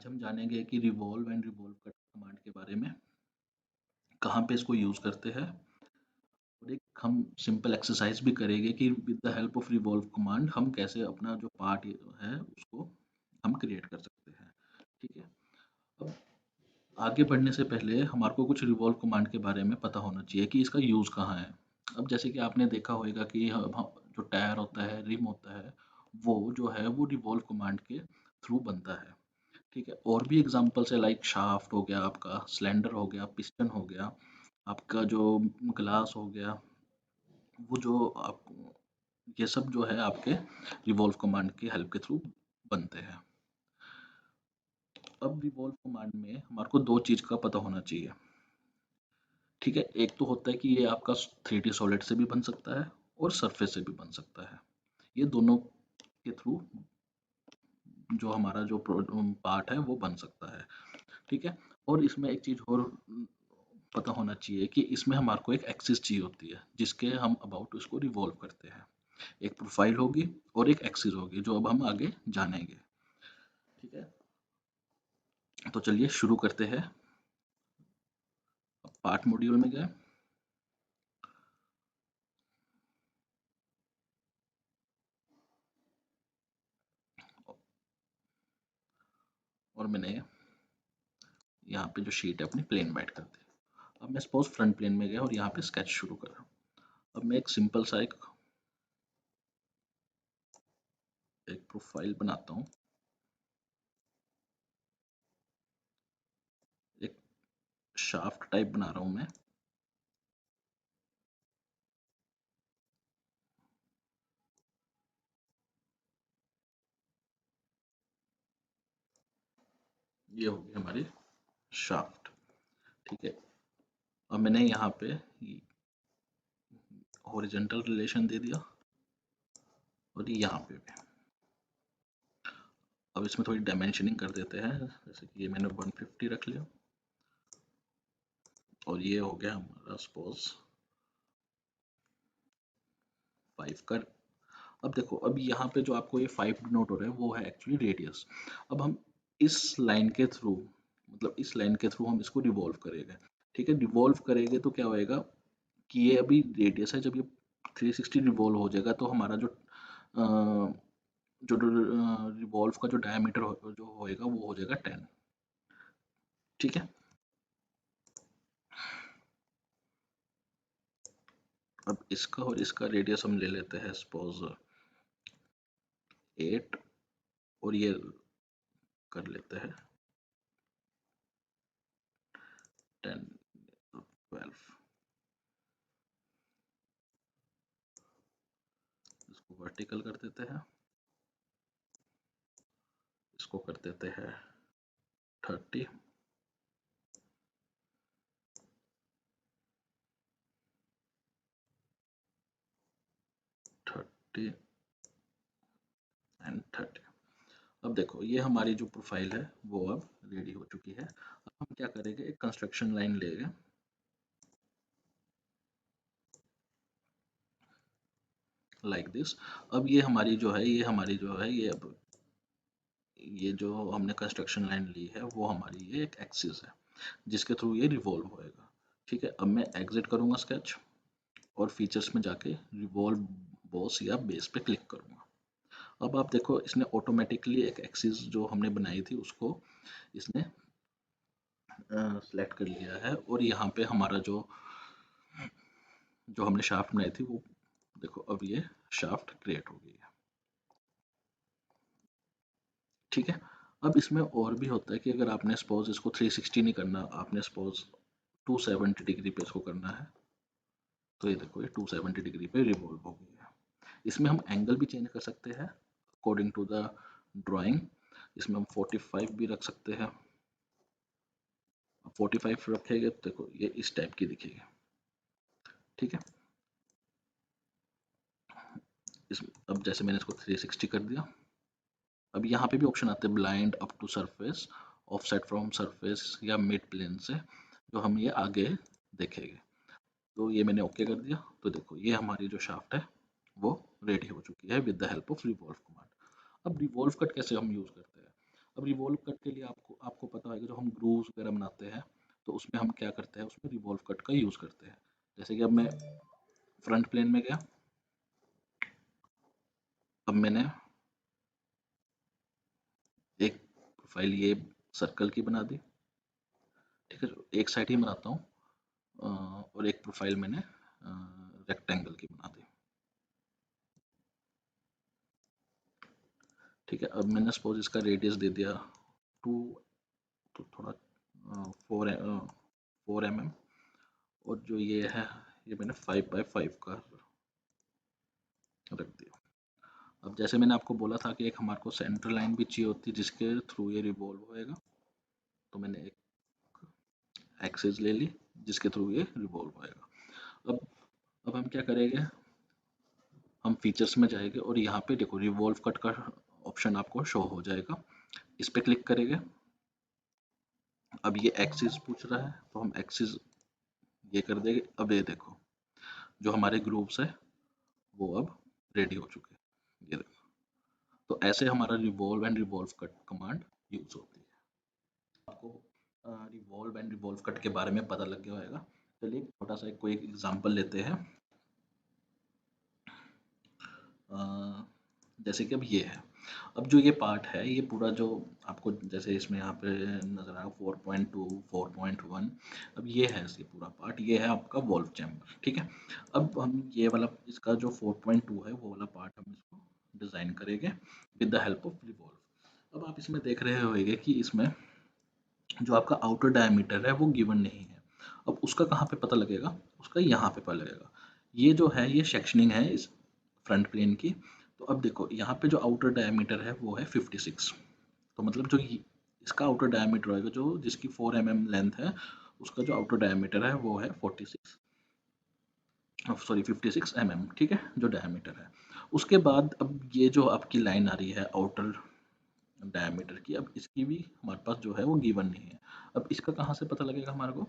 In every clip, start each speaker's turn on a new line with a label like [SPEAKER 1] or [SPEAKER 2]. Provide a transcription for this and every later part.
[SPEAKER 1] आज हम जानेंगे कि revolve and revolve cut command के बारे में, कहाँ पे इसको यूज़ करते हैं और एक हम सिंपल एक्सरसाइज भी करेंगे कि with the help of revolve command हम कैसे अपना जो पार्ट है उसको हम क्रिएट कर सकते हैं। ठीक है। अब आगे बढ़ने से पहले हमारे को कुछ रिवॉल्व कमांड के बारे में पता होना चाहिए कि इसका यूज़ कहाँ है। अब जैसे कि आपने देखा होगा कि जो टायर होता है, रिम होता है, वो जो है वो रिवॉल्व कमांड के थ्रू बनता है। ठीक है। और भी एग्जांपल्स है लाइक शाफ्ट हो गया, आपका सिलेंडर हो गया, पिस्टन हो गया, आपका जो ग्लास हो गया, वो जो आप ये सब जो है आपके रिवॉल्व कमांड की हेल्प के थ्रू बनते हैं। अब रिवॉल्व कमांड में हमारे को दो चीज का पता होना चाहिए। ठीक है। एक तो होता है कि ये आपका 3D सॉलिड से भी बन सकता है और सरफेस से भी बन सकता है। ये दोनों के थ्रू जो हमारा जो पार्ट है वो बन सकता है। ठीक है। और इसमें एक चीज और पता होना चाहिए कि इसमें हमारे को एक एक्सिस चाहिए होती है जिसके हम अबाउट उसको रिवॉल्व करते हैं। एक प्रोफाइल होगी और एक एक्सिस होगी जो अब हम आगे जानेंगे। ठीक है। तो चलिए शुरू करते हैं। पार्ट मॉड्यूल में गए और मैंने यहाँ पे जो शीट है अपनी प्लेन वाइट कर दी। अब मैं सपोज फ्रंट प्लेन में गया और यहाँ पे स्केच शुरू कर रहा हूँ। अब मैं एक सिंपल सा एक प्रोफाइल बनाता हूँ। एक शाफ्ट टाइप बना रहा हूँ मैं। ये होगी हमारी शाफ्ट। ठीक है। अब मैंने यहाँ पे हॉरिजॉन्टल रिलेशन दे दिया और यहाँ पे भी। अब इसमें थोड़ी डायमेंशनिंग कर देते हैं, जैसे कि ये मैंने 150 रख लिया और ये हो गया हमारा सपोज 5 का। अब देखो, अब यहाँ पे जो आपको ये 5 डिनोट हो रहा है वो है एक्चुअली रेडियस। अब हम इस लाइन के थ्रू, मतलब इस लाइन के थ्रू हम इसको रिवॉल्व करेंगे। ठीक है। रिवॉल्व करेंगे तो क्या होएगा कि ये अभी रेडियस है, जब ये 360 रिवॉल्व हो जाएगा तो हमारा जो रिवॉल्व का जो डायमीटर जो होएगा वो हो जाएगा 10। ठीक है। अब इसका और इसका रेडियस हम ले लेते हैं सपोज 8 और ये कर लेते हैं 10 12। इसको वर्टिकल कर देते हैं, इसको कर देते हैं 30। 30 एंड 30। अब देखो ये हमारी जो प्रोफाइल है वो अब रेडी हो चुकी है। अब हम क्या करेंगे, एक कंस्ट्रक्शन लाइन लेंगे लाइक दिस। अब ये हमारी जो है ये अब ये जो हमने कंस्ट्रक्शन लाइन ली है वो हमारी ये एक एक्सिस है जिसके थ्रू ये रिवॉल्व होएगा। ठीक है। अब मैं एग्जिट करूंगा स्केच और फीचर्स में जाके रिवॉल्व बॉस या बेस पे क्लिक करूंगा। अब आप देखो इसने ऑटोमेटिकली एक एक्सिस जो हमने बनाई थी उसको इसने सेलेक्ट कर लिया है और यहाँ पे हमारा जो जो हमने शाफ्ट बनाई थी वो देखो अब ये शाफ्ट क्रिएट हो गई है। ठीक है। अब इसमें और भी होता है कि अगर आपने सपोज इसको 360 नहीं करना, आपने सपोज 270 डिग्री पे इसको करना है, तो ये देखो ये 270 डिग्री पे रिवॉल्व हो गई है। इसमें हम एंगल भी चेंज कर सकते हैं अकॉर्डिंग टू द ड्राइंग। इसमें हम 45 भी रख सकते हैं। 45 रखेंगे तो देखो ये इस टाइप की दिखेगी। ठीक है। इस अब जैसे मैंने इसको 360 कर दिया, अब यहाँ पे भी ऑप्शन आते हैं blind up to surface, offset from surface या मिड प्लेन से, जो हम ये आगे देखेंगे। तो ये मैंने ओके कर दिया। तो देखो ये हमारी जो शाफ्ट है वो रेडी हो चुकी है with the help of revolve command. अब रिवॉल्व कट कैसे हम यूज करते हैं, अब रिवॉल्व कट के लिए आपको आपको पता है कि जो हम ग्रूव्स वगैरह बनाते हैं तो उसमें हम क्या करते हैं, उसमें रिवॉल्व कट का यूज़ करते हैं। जैसे कि अब मैं फ्रंट प्लेन में गया, अब मैंने एक प्रोफाइल ये सर्कल की बना दी, ठीक है, एक साइड ही बनाता हूँ, और एक प्रोफाइल मैंने रेक्टेंगल की बना दी, ठीक है। अब मैंने सपोज इसका रेडियस दे दिया 2, तो थोड़ा 4 mm, और जो ये है ये मैंने 5x5 का रख दिया। अब जैसे मैंने आपको बोला था कि एक हमारे को सेंटर लाइन भी चाहिए होती है जिसके थ्रू ये रिवॉल्व होएगा, तो मैंने एक एक्सिस ले ली जिसके थ्रू ये रिवॉल्व होएगा। अब हम क्या करेंगे, हम फीचर्स में जाएंगे और यहाँ पे देखो रिवॉल्व कट का ऑप्शन आपको शो हो जाएगा, इस पे क्लिक करेंगे। अब ये एक्सिस पूछ रहा है तो हम एक्सिस ये कर देंगे। अब ये देखो जो हमारे ग्रुप्स है वो अब रेडी हो चुके हैं, ये देखो। तो ऐसे हमारा revolve and revolve cut command use होती है। आपको रिवॉल्व एंड रिवॉल्व कट के बारे में पता लग गया होगा। चलिए छोटा सा कोई एग्जांपल लेते हैं। जैसे कि अब ये है, अब जो ये पार्ट है ये पूरा जो आपको जैसे इसमें यहाँ पे नजर आया 4.2 4.1, अब ये है ये पूरा पार्ट, ये है आपका वॉल्व चैम्बर, ठीक है। अब हम ये वाला इसका जो 4.2 है वो वाला पार्ट हम इसको डिजाइन करेंगे with the help of revolve. अब आप इसमें देख रहे होंगे कि इसमें जो आपका आउटर डायमीटर है वो गिवन नहीं है। अब उसका कहाँ पे पता लगेगा, उसका यहाँ पे पता लगेगा। ये जो है ये सेक्शनिंग है इस फ्रंट प्लेन की। तो अब देखो यहाँ पे जो आउटर डायमीटर है वो है 56, तो मतलब जो इसका आउटर डायमीटर होगा जो जिसकी 4 mm लेंथ है उसका जो आउटर डायमीटर है वो है 46, सॉरी 56 mm, ठीक है, जो डायमीटर है। उसके बाद अब ये जो आपकी लाइन आ रही है आउटर डायमीटर की, अब इसकी भी हमारे पास जो है वो गिवन नहीं है। अब इसका कहाँ से पता लगेगा हमारे को,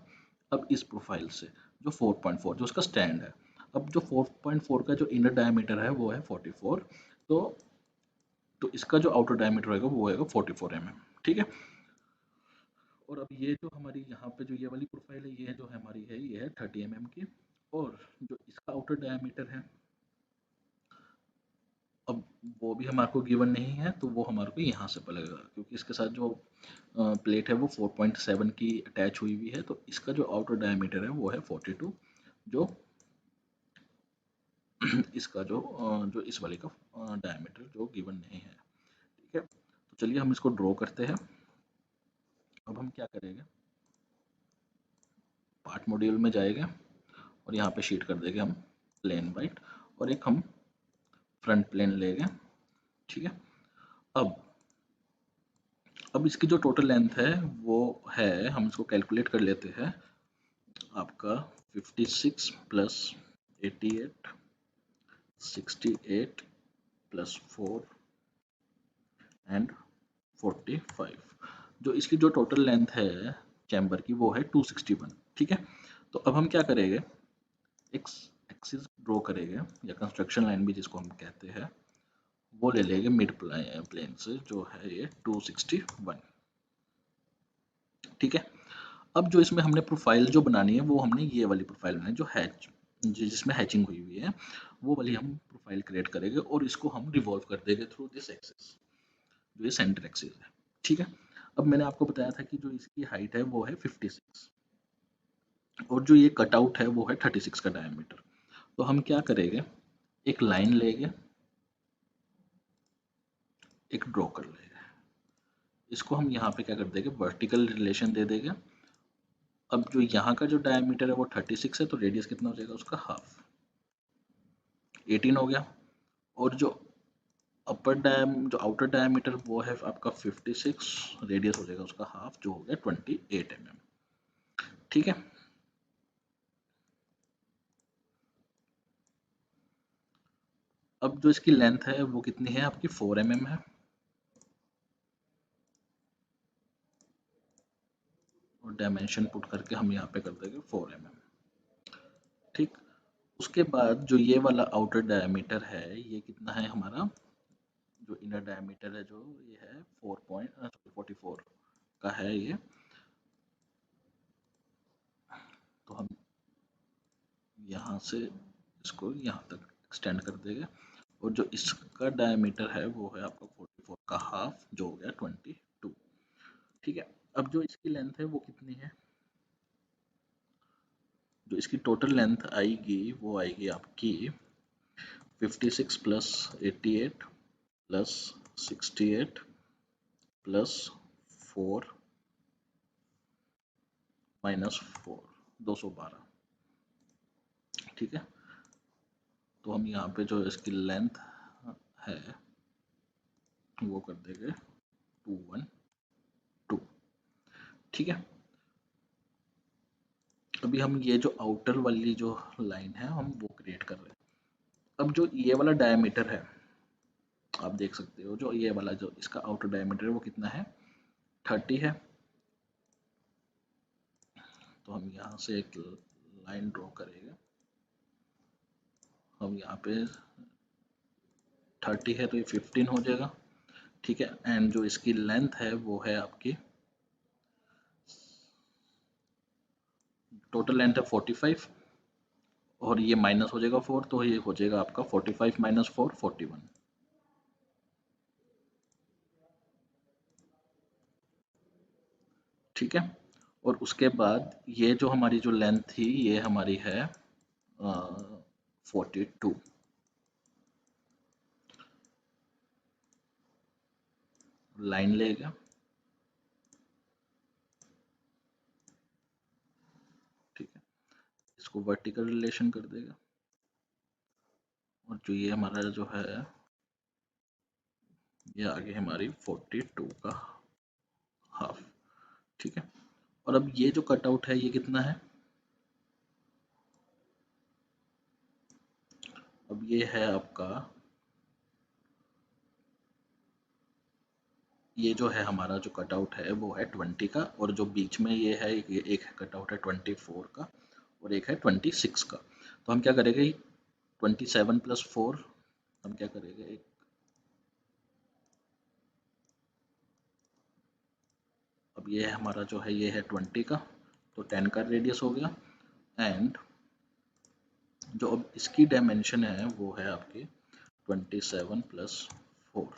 [SPEAKER 1] अब इस प्रोफाइल से जो 4.4 जो उसका स्टैंड है। अब जो 4.4 का जो इनर डायमीटर है वो है 44, तो इसका जो आउटर डायमीटर होगा वो होगा 44 mm, ठीक है। और अब ये जो हमारी यहाँ पे जो ये वाली प्रोफाइल है ये जो हमारी है ये है 30 mm की, और जो इसका आउटर डायमीटर है अब वो भी हमारे को गिवन नहीं है, तो वो हमारे को यहाँ से पड़ेगा क्योंकि इसके साथ जो प्लेट है वो 4.7 की अटैच हुई हुई है, तो इसका जो आउटर डायमीटर है वो है 42, जो इसका जो इस वाले का डायमीटर जो गिवन नहीं है, ठीक है। तो चलिए हम इसको ड्रॉ करते हैं। अब हम क्या करेंगे, पार्ट मॉड्यूल में जाएंगे और यहाँ पे शीट कर देंगे हम प्लेन वाइट, और एक हम फ्रंट प्लेन लेंगे, ठीक है। अब अब इसकी जो टोटल लेंथ है वो है, हम इसको कैलकुलेट कर लेते हैं, आपका 56 प्लस 88 68 प्लस 4 एंड 45, जो इसकी जो टोटल लेंथ है चैम्बर की वो है 261, ठीक है। तो अब हम क्या करेंगे, एक एक्सिस ड्रॉ करेंगे या कंस्ट्रक्शन लाइन भी जिसको हम कहते हैं, वो ले लेंगे मिड प्लेन से जो है ये 261, ठीक है। अब जो इसमें हमने प्रोफाइल जो बनानी है वो हमने ये वाली प्रोफाइल बनानी है जो हैच जिसमें हैचिंग हुई हुई है, वो वाली हम प्रोफाइल क्रिएट करेंगे और इसको हम रिवॉल्व कर देंगे थ्रू दिस एक्सिस, जो ये सेंटर एक्सिस है, ठीक है। अब मैंने आपको बताया था कि जो इसकी हाइट है वो है 56 और जो ये कटआउट है वो है 36 का डायमीटर। तो हम क्या करेंगे, एक लाइन लेंगे, एक ड्रॉ कर लेंगे, इसको हम यहाँ पे क्या कर देंगे, वर्टिकल रिलेशन दे देंगे। अब जो यहाँ का जो डायमीटर है वो 36 है, तो रेडियस कितना हो जाएगा उसका हाफ, 18 हो गया। और जो जो आउटर डायमीटर वो है आपका 56, रेडियस हो जाएगा उसका हाफ जो हो गया 28 mm, ठीक है। अब जो इसकी लेंथ है वो कितनी है आपकी 4 mm है, और डायमेंशन पुट करके हम यहाँ पे कर देंगे 4 mm, ठीक। उसके बाद जो ये वाला आउटर डायमीटर है ये कितना है हमारा जो इनर डायमीटर है जो ये है 44 का है ये। तो हम यहाँ से इसको यहाँ तक एक्सटेंड कर देंगे और जो इसका डायमीटर है वो है आपका 44 का हाफ, जो हो गया 22। ठीक है, अब जो इसकी लेंथ है वो कितनी है, जो इसकी टोटल लेंथ आएगी वो आएगी आपकी 56 प्लस 88 प्लस 68 प्लस 4 माइनस 4, 212। ठीक है, तो हम यहाँ पे जो इसकी लेंथ है वो कर देंगे 212। ठीक है, अभी हम ये जो आउटर वाली जो लाइन है हम वो क्रिएट कर रहे हैं। अब जो ये वाला डायमीटर है आप देख सकते हो, जो ये वाला जो इसका आउटर डायमीटर है वो कितना है, 30 है। तो हम यहाँ से एक लाइन ड्रॉ करेंगे, हम यहाँ पे 30 है तो ये 15 हो जाएगा। ठीक है, एंड जो इसकी लेंथ है वो है आपकी, टोटल लेंथ है 45 और ये माइनस हो जाएगा 4, तो ये हो जाएगा आपका 45 माइनस 4 41। ठीक है, और उसके बाद ये जो हमारी जो लेंथ थी ये हमारी है 42। लाइन लेगा, ठीक है, इसको वर्टिकल रिलेशन कर देगा और जो ये हमारा जो है ये आगे हमारी 42 का हाफ। ठीक है, और अब ये जो कटआउट है ये कितना है, अब ये है आपका, ये जो है हमारा जो कटआउट है वो है 20 का, और जो बीच में ये है ये एक कटआउट है 24 का और एक है 26 का। तो हम क्या करेंगे, 27 प्लस 4 हम क्या करेंगे, एक अब ये हमारा जो है ये है 20 का, तो 10 का रेडियस हो गया। एंड जो अब इसकी डायमेंशन है वो है आपकी 27 प्लस 4।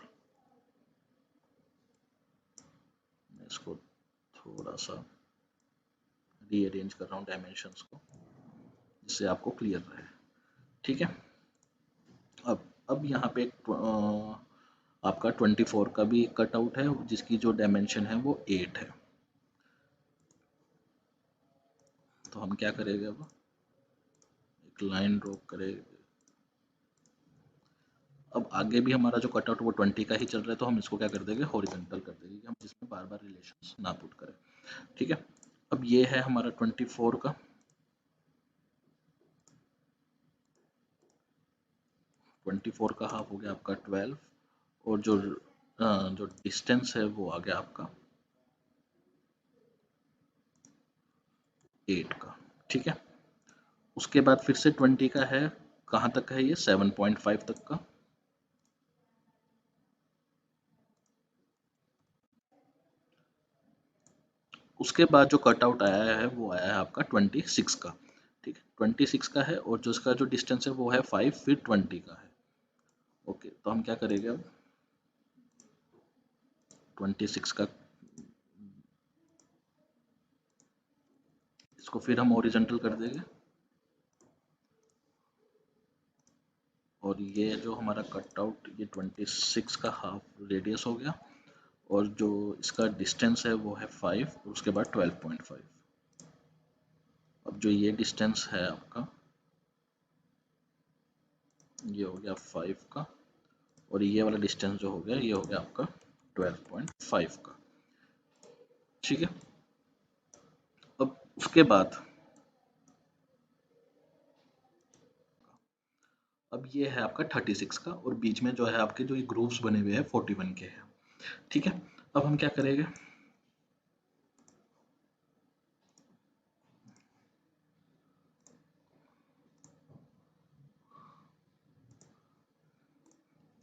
[SPEAKER 1] मैं इसको थोड़ा सा रीअरेंज कर रहा हूँ डायमेंशंस को, जिससे आपको क्लियर रहे। ठीक है, अब यहाँ पे आपका 24 का भी कट आउट है जिसकी जो डायमेंशन है वो 8 है। तो हम क्या करेंगे, अब एक लाइन ड्रॉ करेंगे। अब आगे भी हमारा जो कटआउट वो 20 का ही चल रहा है, तो हम इसको क्या कर देंगे, हॉरिजॉन्टल कर देंगे, कि हम इसमें बार बार रिलेशंस ना पुट करें। ठीक है, अब ये है हमारा 24 का, 24 का हाफ हो गया आपका 12, और जो डिस्टेंस है वो आ गया आपका 8 का। ठीक है, उसके बाद फिर से 20 का है, कहाँ तक है ये, 7.5 तक का। उसके बाद जो कटआउट आया है वो आया है आपका 26 का। ठीक है, 26 का है और जो इसका जो डिस्टेंस है वो है 5, फिर 20 का है। ओके, तो हम क्या करेंगे, अब 26 का इसको फिर हम ओरिजेंटल कर देंगे, और ये जो हमारा कटआउट ये 26 का हाफ रेडियस हो गया, और जो इसका डिस्टेंस है वो है 5, और उसके बाद 12.5। अब जो ये डिस्टेंस है आपका ये हो गया 5 का, और ये वाला डिस्टेंस जो हो गया ये हो गया आपका 12.5 का। ठीक है, अब उसके बाद अब ये है आपका 36 का, और बीच में जो है आपके जो ये ग्रूव्स बने हुए हैं 41 के हैं। ठीक है, अब हम क्या करेंगे,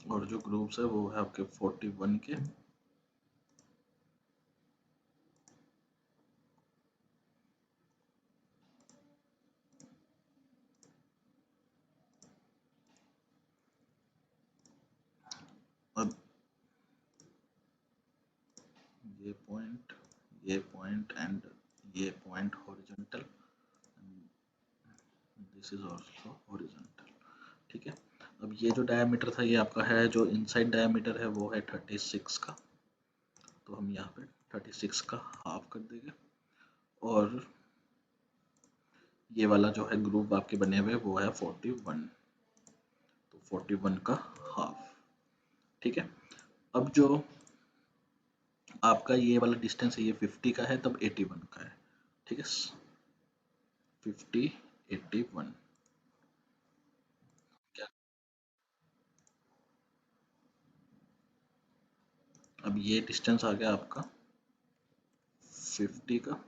[SPEAKER 1] और जो ग्रुप्स है वो है आपके 41 के। अब ये पॉइंट एंड ये point horizontal, this is also horizontal. ठीक है, अब ये जो डायमीटर था ये आपका है, जो इनसाइड डायमीटर है वो है 36 का, तो हम यहाँ पे 36 का हाफ कर देंगे। और ये वाला जो है ग्रुप आपके बने हुए वो है 41, तो 41 का हाफ। ठीक है, अब जो आपका ये वाला डिस्टेंस है ये 50 का है, तब 81 का है। ठीक है, 50 81 क्या, अब ये डिस्टेंस आ गया आपका 50 का,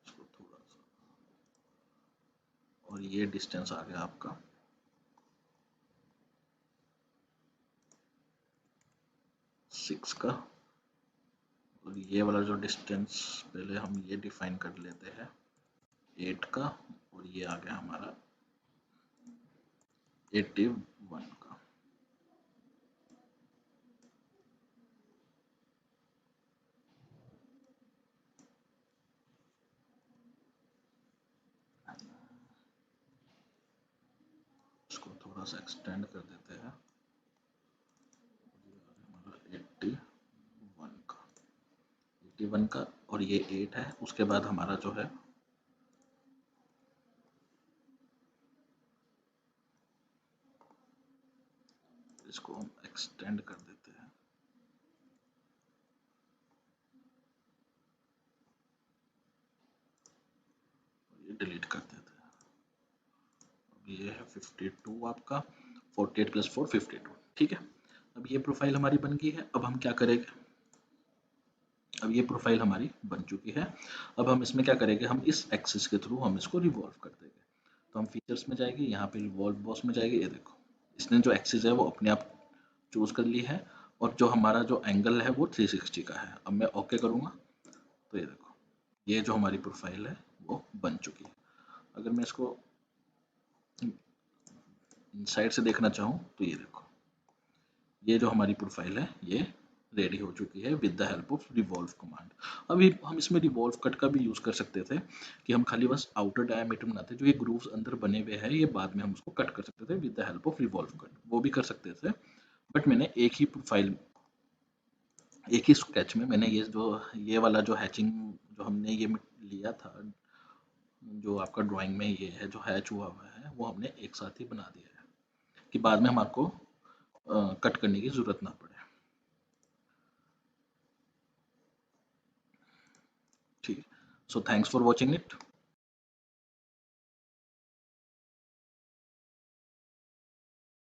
[SPEAKER 1] इसको थोड़ा सा, और ये डिस्टेंस आ गया आपका 6 का, और ये वाला जो डिस्टेंस पहले हम ये डिफाइन कर लेते हैं 8 का, और ये आ गया हमारा 81 का। इसको थोड़ा सा एक्सटेंड कर देते हैं, हमारा 81 का, 81 का, और ये 8 है। उसके बाद हमारा जो है इसको हम एक्सटेंड कर देते हैं, ये डिलीट कर देते हैं। अब ये है 52 आपका, 48 + 4 52। ठीक है, अब ये प्रोफाइल हमारी बन गई है। अब हम क्या करेंगे, अब ये प्रोफाइल हमारी बन चुकी है। अब हम इसमें क्या करेंगे, हम इस एक्सिस के थ्रू हम इसको रिवॉल्व कर देंगे। तो हम फीचर्स में जाएंगे, यहाँ पे रिवॉल्व बॉस में जाएंगे, ये देखो इसने जो एक्सिस है वो अपने आप चूज कर ली है, और जो हमारा जो एंगल है वो 360 का है। अब मैं ओके करूँगा तो ये देखो ये जो हमारी प्रोफाइल है वो बन चुकी है। अगर मैं इसको साइड से देखना चाहूँ तो ये देखो ये जो हमारी प्रोफाइल है ये रेडी हो चुकी है with the help of revolve command. अभी हम इसमें रिवॉल्व कट का भी यूज़ कर सकते थे कि हम खाली बस आउटर डायमीटर बनाते, जो ये ग्रूव्स अंदर बने हुए हैं ये बाद में हम उसको कट कर सकते थे with the help of revolve cut, वो भी कर सकते थे। बट मैंने एक ही प्रोफाइल, एक ही स्केच में मैंने ये वाला जो हैचिंग जो हमने ये लिया था, जो आपका ड्राइंग में ये है जो हैच हुआ हुआ है वो हमने एक साथ ही बना दिया है कि बाद में हमारे को कट करने की ज़रूरत ना पड़े। ठीक है, so thanks for watching it.